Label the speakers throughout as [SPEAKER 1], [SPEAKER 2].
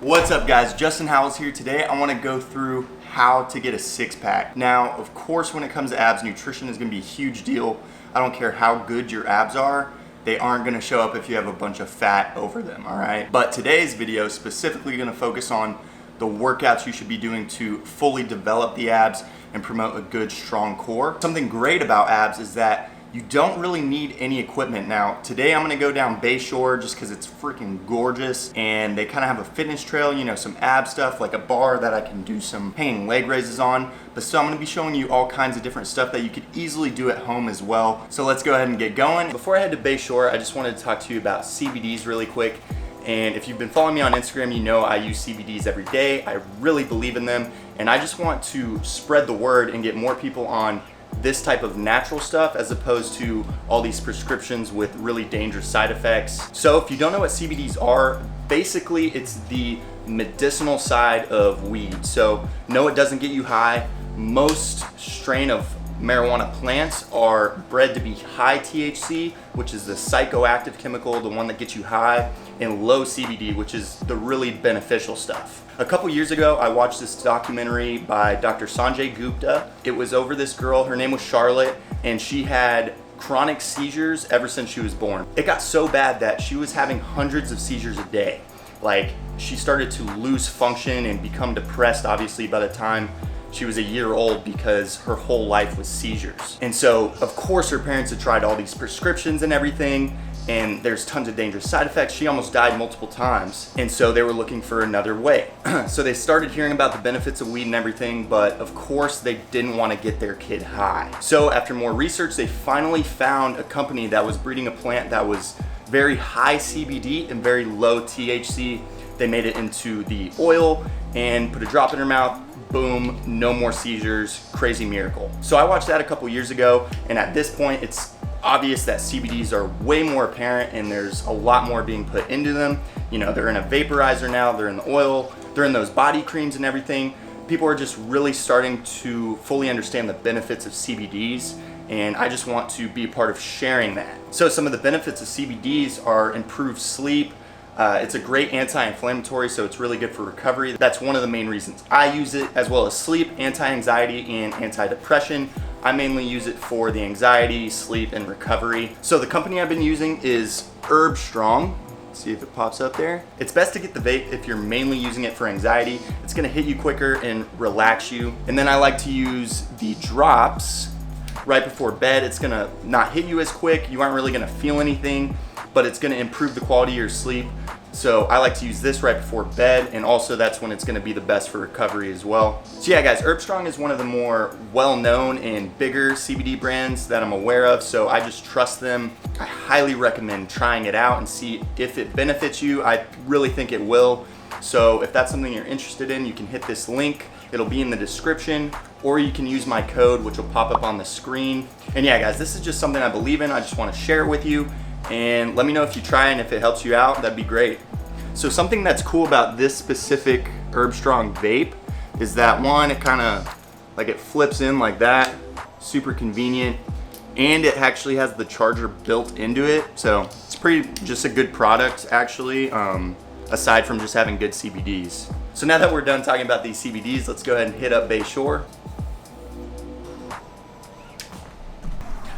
[SPEAKER 1] What's up guys, Justin Howells here. Today I want to go through how to get a six-pack. Now, of course, when it comes to abs, nutrition is going to be a huge deal. I don't care how good your abs are, they aren't going to show up if you have a bunch of fat over them, all right? But today's video is specifically going to focus on the workouts you should be doing to fully develop the abs and promote a good, strong core. Something great about abs is that you don't really need any equipment. Now, today I'm gonna go down Bayshore just because it's freaking gorgeous, and they kind of have a fitness trail, you know, some ab stuff, like a bar that I can do some hanging leg raises on. But so I'm gonna be showing you all kinds of different stuff that you could easily do at home as well. So let's go ahead and get going. Before I head to Bayshore, I just wanted to talk to you about CBDs really quick. And if you've been following me on Instagram, you know I use CBDs every day. I really believe in them, and I just want to spread the word and get more people on this type of natural stuff as opposed to all these prescriptions with really dangerous side effects. So if you don't know what CBDs are, basically it's the medicinal side of weed. So no, it doesn't get you high. Most strain of marijuana plants are bred to be high THC, which is the psychoactive chemical, the one that gets you high, and low CBD, which is the really beneficial stuff. A couple years ago, I watched this documentary by Dr. Sanjay Gupta. It was over this girl, her name was Charlotte, and she had chronic seizures ever since she was born. It got so bad that she was having hundreds of seizures a day. Like, she started to lose function and become depressed, obviously, by the time she was a year old, because her whole life was seizures. And so, of course, her parents had tried all these prescriptions and everything, and there's tons of dangerous side effects. She almost died multiple times. And so they were looking for another way. So they started hearing about the benefits of weed and everything, but of course they didn't want to get their kid high. So after more research, they finally found a company that was breeding a plant that was very high CBD and very low THC. They made it into the oil and put a drop in her mouth. Boom, no more seizures, crazy miracle. So I watched that a couple years ago, and at this point it's obvious that CBDs are way more apparent and there's a lot more being put into them. You know, they're in a vaporizer now, they're in the oil, they're in those body creams and everything. People are just really starting to fully understand the benefits of CBDs, and I just want to be a part of sharing that. So some of the benefits of CBDs are improved sleep. It's a great anti-inflammatory, so it's really good for recovery. That's one of the main reasons I use it, as well as sleep, anti-anxiety, and anti-depression. I mainly use it for the anxiety, sleep, and recovery. So the company I've been using is Herb Strong. Let's see if it pops up there. It's best to get the vape if you're mainly using it for anxiety. It's gonna hit you quicker and relax you. And then I like to use the drops right before bed. It's gonna not hit you as quick. You aren't really gonna feel anything, but it's gonna improve the quality of your sleep. So I like to use this right before bed, and also that's when it's gonna be the best for recovery as well. So yeah guys, Herb Strong is one of the more well-known and bigger CBD brands that I'm aware of, so I just trust them. I highly recommend trying it out and see if it benefits you. I really think it will. So if that's something you're interested in, you can hit this link. It'll be in the description, or you can use my code, which will pop up on the screen. And yeah guys, this is just something I believe in. I just wanna share it with you. And let me know if you try and if it helps you out, that'd be great. So something that's cool about this specific Herb Strong vape is that one, it kind of like it flips in like that, super convenient, and it actually has the charger built into it. So it's just a good product actually, aside from just having good CBDs. So now that we're done talking about these CBDs, let's go ahead and hit up Bayshore.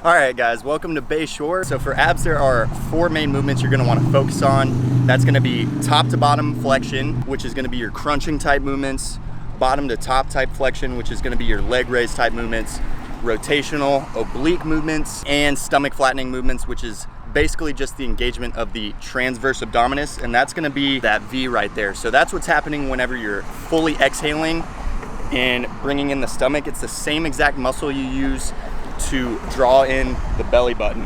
[SPEAKER 1] All right guys, welcome to Bayshore. So for abs, there are 4 main movements you're gonna wanna focus on. That's gonna be top to bottom flexion, which is gonna be your crunching type movements, bottom to top type flexion, which is gonna be your leg raise type movements, rotational oblique movements, and stomach flattening movements, which is basically just the engagement of the transverse abdominis, and that's gonna be that V right there. So that's what's happening whenever you're fully exhaling and bringing in the stomach. It's the same exact muscle you use to draw in the belly button.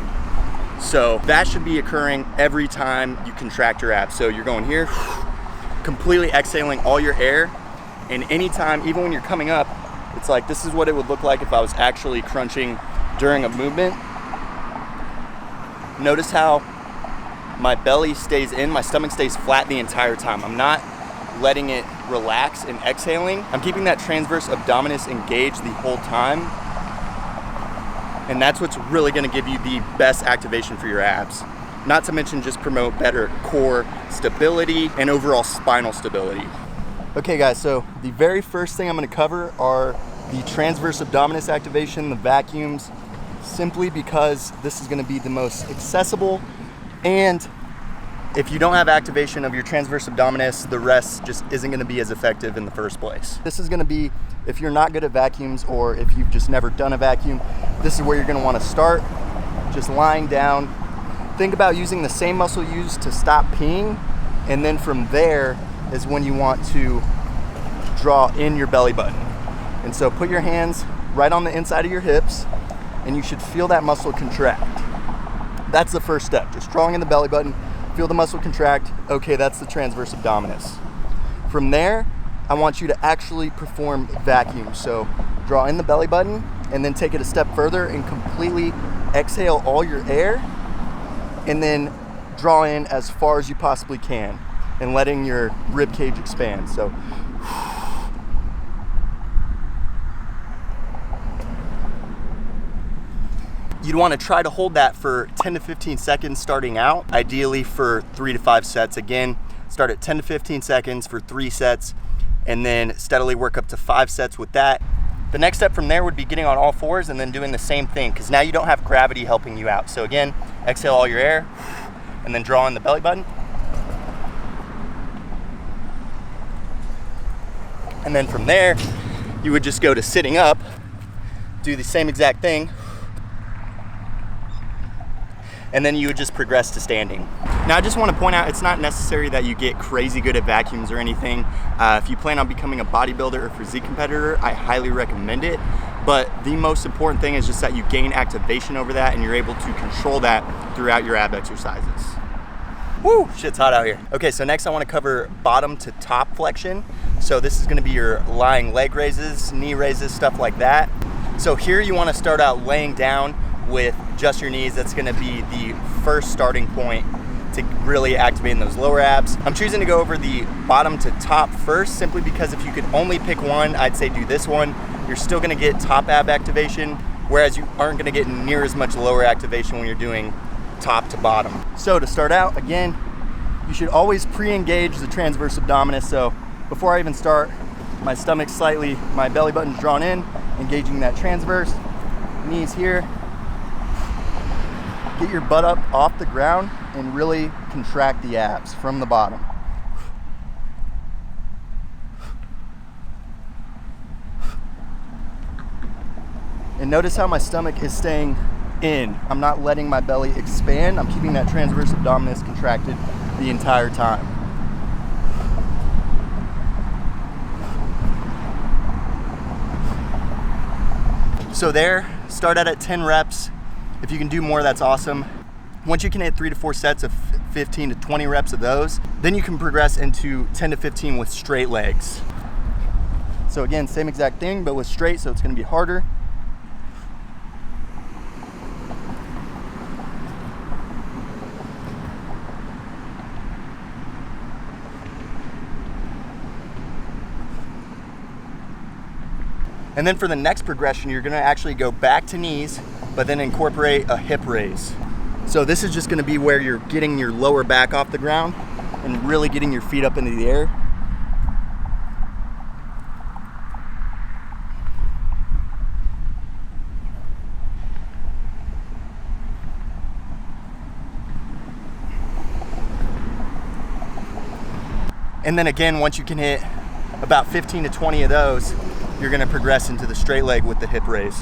[SPEAKER 1] So that should be occurring every time you contract your abs. So you're going here, completely exhaling all your air, and anytime, even when you're coming up, it's like this is what it would look like if I was actually crunching during a movement. Notice how my belly stays in, my stomach stays flat the entire time. I'm not letting it relax and exhaling. I'm keeping that transverse abdominis engaged the whole time. And that's what's really gonna give you the best activation for your abs. not to mention just promote better core stability and overall spinal stability. Okay guys, so the very first thing I'm gonna cover are the transverse abdominis activation, the vacuums, simply because this is gonna be the most accessible, and if you don't have activation of your transverse abdominis, the rest just isn't gonna be as effective in the first place. This is gonna be, if you're not good at vacuums or if you've just never done a vacuum, this is where you're gonna wanna start, just lying down. Think about using the same muscle used to stop peeing, and then from there is when you want to draw in your belly button. And so put your hands right on the inside of your hips, and you should feel that muscle contract. That's the first step, just drawing in the belly button, feel the muscle contract. Okay, that's the transverse abdominis. From there, I want you to actually perform vacuums. So draw in the belly button and then take it a step further and completely exhale all your air, and then draw in as far as you possibly can and letting your rib cage expand. So you'd want to try to hold that for 10 to 15 seconds starting out, ideally for 3 to 5 sets. Again, start at 10 to 15 seconds for 3 sets, and then steadily work up to 5 sets with that. The next step from there would be getting on all fours and then doing the same thing, because now you don't have gravity helping you out. So again, exhale all your air and then draw in the belly button. And then from there, you would just go to sitting up, do the same exact thing, and then you would just progress to standing. Now I just want to point out, it's not necessary that you get crazy good at vacuums or anything. If you plan on becoming a bodybuilder or physique competitor, I highly recommend it. But the most important thing is just that you gain activation over that and you're able to control that throughout your ab exercises. Woo, shit's hot out here. Okay, so next I want to cover bottom to top flexion. So this is going to be your lying leg raises, knee raises, stuff like that. So here you want to start out laying down with just your knees. That's gonna be the first starting point to really activating those lower abs. I'm choosing to go over the bottom to top first, simply because if you could only pick one, I'd say do this one. You're still gonna get top ab activation, whereas you aren't gonna get near as much lower activation when you're doing top to bottom. So to start out, again, you should always pre-engage the transverse abdominis. So before I even start, my stomach's slightly, my belly button's drawn in, engaging that transverse, knees here. Get your butt up off the ground and really contract the abs from the bottom. And notice how my stomach is staying in. I'm not letting my belly expand. I'm keeping that transverse abdominis contracted the entire time. So there, start out at 10 reps. If you can do more, that's awesome. Once you can hit 3 to 4 sets of 15 to 20 reps of those, then you can progress into 10 to 15 with straight legs. So again, same exact thing, but with straight, so it's gonna be harder. And then for the next progression, you're gonna actually go back to knees, but then incorporate a hip raise. So this is just gonna be where you're getting your lower back off the ground and really getting your feet up into the air. And then again, once you can hit about 15 to 20 of those, you're gonna progress into the straight leg with the hip raise.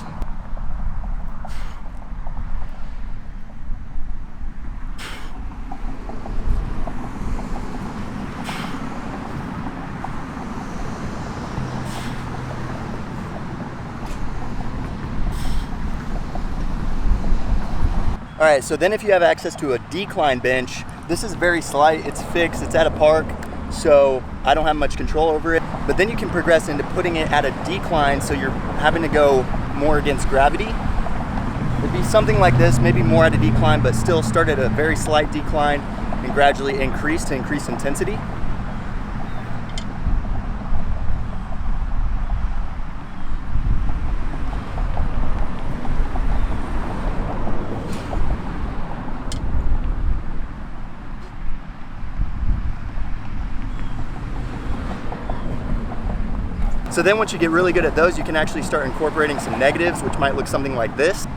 [SPEAKER 1] All right, so then if you have access to a decline bench, this is very slight, it's fixed, it's at a park, so I don't have much control over it. But then you can progress into putting it at a decline, so you're having to go more against gravity. It'd be something like this, maybe more at a decline, but still start at a very slight decline and gradually increase to increase intensity. So then once you get really good at those, you can actually start incorporating some negatives, which might look something like this.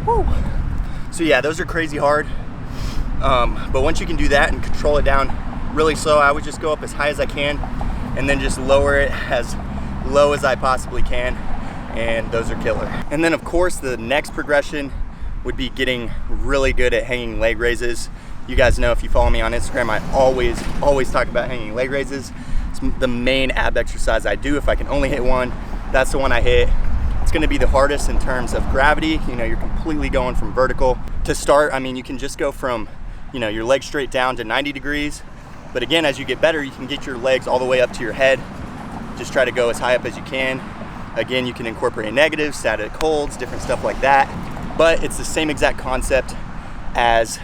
[SPEAKER 1] Woo. So yeah, those are crazy hard. But once you can do that and control it down really slow, I would just go up as high as I can and then just lower it as low as I possibly can, and those are killer. And then of course the next progression would be getting really good at hanging leg raises. You guys know, if you follow me on Instagram, I always talk about hanging leg raises. It's the main ab exercise I do. If I can only hit one, that's the one I hit. It's gonna be the hardest in terms of gravity. You know, you're completely going from vertical. To start, I mean, you can just go from, you know, your legs straight down to 90 degrees. But again, as you get better, you can get your legs all the way up to your head. Just try to go as high up as you can. Again, you can incorporate negatives, static holds, different stuff like that. But it's the same exact concept as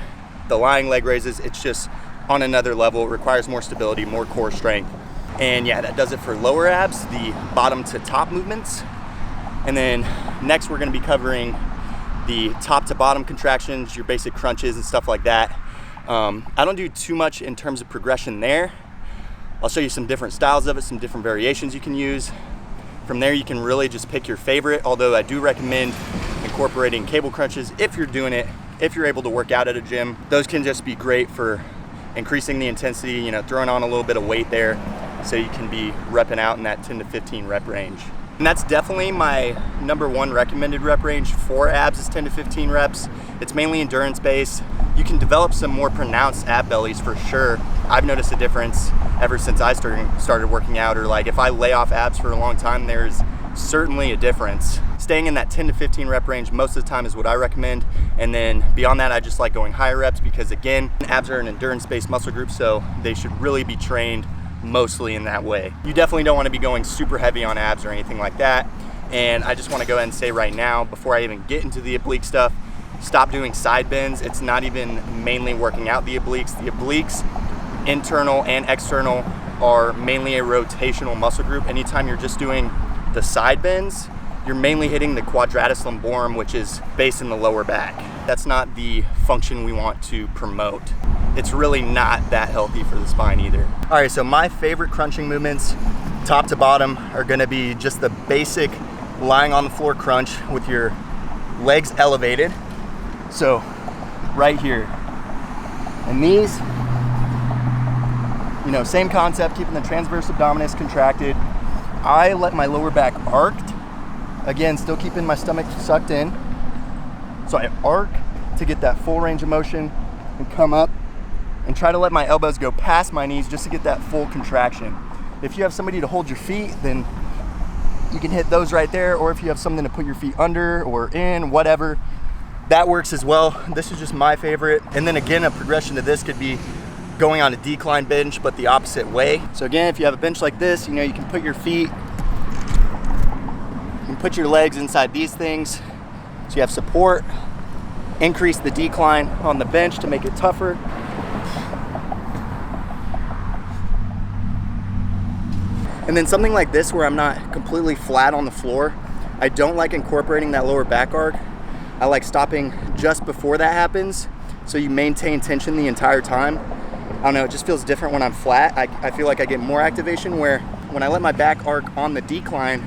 [SPEAKER 1] the lying leg raises. It's just on another level. It requires more stability, more core strength. And yeah, that does it for lower abs, the bottom to top movements. And then next we're gonna be covering the top to bottom contractions, your basic crunches and stuff like that. I don't do too much in terms of progression there. I'll show you some different styles of it, some different variations you can use. From there, you can really just pick your favorite, although I do recommend incorporating cable crunches if you're doing it, if you're able to work out at a gym. Those can just be great for increasing the intensity, you know, throwing on a little bit of weight there so you can be repping out in that 10 to 15 rep range. And that's definitely my #1 recommended rep range for abs is 10 to 15 reps. It's mainly endurance based. You can develop some more pronounced ab bellies for sure. I've noticed a difference ever since I started working out, or like if I lay off abs for a long time, there's certainly a difference. Staying in that 10 to 15 rep range most of the time is what I recommend. And then beyond that, I just like going higher reps because again, abs are an endurance based muscle group, so they should really be trained mostly in that way. You definitely don't want to be going super heavy on abs or anything like that. And I just want to go ahead and say right now, before I even get into the oblique stuff, stop doing side bends. It's not even mainly working out the obliques. The obliques, internal and external, are mainly a rotational muscle group. Anytime you're just doing the side bends, you're mainly hitting the quadratus lumborum, which is based in the lower back. That's not the function we want to promote. It's really not that healthy for the spine either. All right, so my favorite crunching movements, top to bottom, are gonna be just the basic lying on the floor crunch with your legs elevated. So right here. And these, you know, same concept, keeping the transverse abdominis contracted. I let my lower back arced. Again, still keeping my stomach sucked in. So I arc to get that full range of motion and come up and try to let my elbows go past my knees just to get that full contraction. If you have somebody to hold your feet, then you can hit those right there, or if you have something to put your feet under or in, whatever, that works as well. This is just my favorite. And then again, a progression to this could be going on a decline bench, but the opposite way. So again, if you have a bench like this, you know, you can put your feet, you can put your legs inside these things so you have support. Increase the decline on the bench to make it tougher. And then something like this where I'm not completely flat on the floor, I don't like incorporating that lower back arc. I like stopping just before that happens so you maintain tension the entire time. I don't know, it just feels different when I'm flat. I feel like I get more activation, where when I let my back arc on the decline,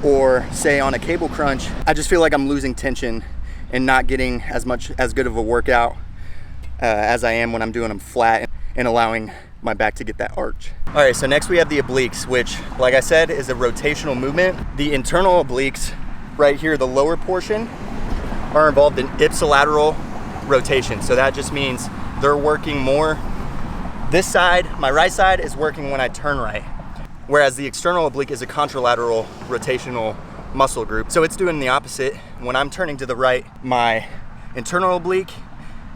[SPEAKER 1] or say on a cable crunch, I just feel like I'm losing tension and not getting as good of a workout as I am when I'm doing them flat and allowing my back to get that arch. All right, so next we have the obliques, which, like I said, is a rotational movement. The internal obliques, right here, the lower portion, are involved in ipsilateral rotation. So that just means they're working more. This side, my right side, is working when I turn right, whereas the external oblique is a contralateral rotational muscle group. So it's doing the opposite. When I'm turning to the right, my internal oblique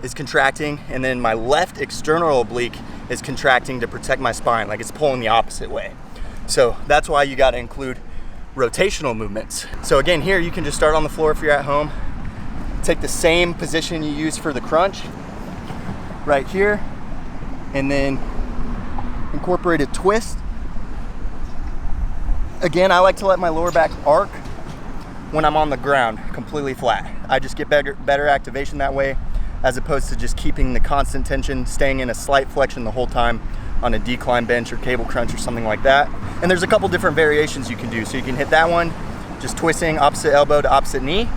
[SPEAKER 1] is contracting, and then my left external oblique is contracting to protect my spine, like it's pulling the opposite way. So that's why you gotta include rotational movements. So again, here you can just start on the floor if you're at home. Take the same position you use for the crunch, right here, and then incorporate a twist Again, I like to let my lower back arc when I'm on the ground completely flat. I just get better activation that way, as opposed to just keeping the constant tension, staying in a slight flexion the whole time on a decline bench or cable crunch or something like that. And there's a couple different variations you can do. So you can hit that one, just twisting opposite elbow to opposite knee.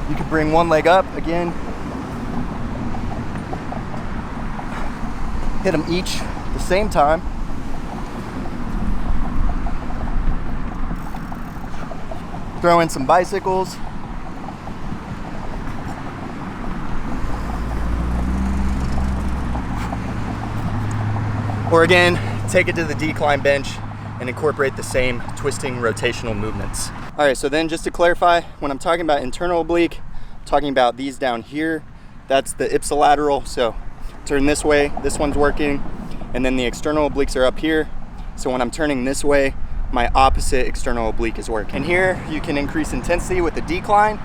[SPEAKER 1] You could bring one leg up again, hit them each at the same time. Throw in some bicycles. Or again, take it to the decline bench and incorporate the same twisting rotational movements. All right, so then just to clarify, when I'm talking about internal oblique, I'm talking about these down here. That's the ipsilateral, so turn this way, this one's working, and then the external obliques are up here. So when I'm turning this way, my opposite external oblique is working. And here you can increase intensity with the decline.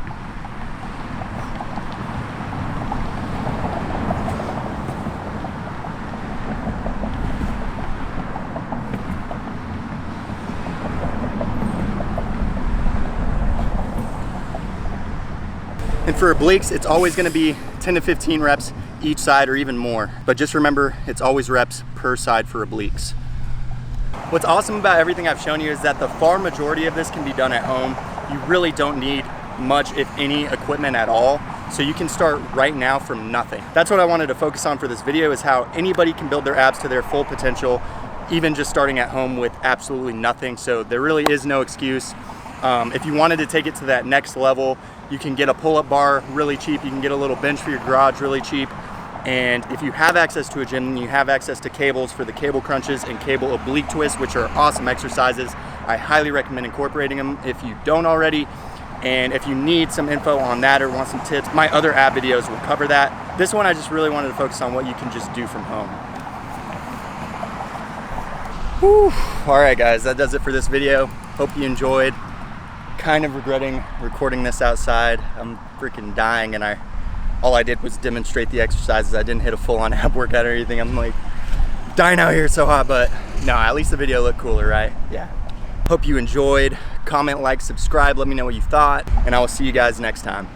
[SPEAKER 1] And for obliques, it's always gonna be 10 to 15 reps each side or even more. But just remember, it's always reps per side for obliques. What's awesome about everything I've shown you is that the far majority of this can be done at home. You really don't need much, if any, equipment at all. So you can start right now from nothing. That's what I wanted to focus on for this video, is how anybody can build their abs to their full potential, even just starting at home with absolutely nothing. So there really is no excuse. If you wanted to take it to that next level, you can get a pull-up bar really cheap. You can get a little bench for your garage really cheap. And if you have access to a gym, you have access to cables for the cable crunches and cable oblique twists, which are awesome exercises. I highly recommend incorporating them if you don't already. And if you need some info on that or want some tips, my other ab videos will cover that. This one, I just really wanted to focus on what you can just do from home. Whew. All right, guys, that does it for this video. Hope you enjoyed. Kind of regretting recording this outside. I'm freaking dying, and all I did was demonstrate the exercises. I didn't hit a full-on ab workout or anything. I'm like dying out here, it's so hot, but no, at least the video looked cooler, right? Yeah. Hope you enjoyed. Comment, like, subscribe, let me know what you thought, and I will see you guys next time.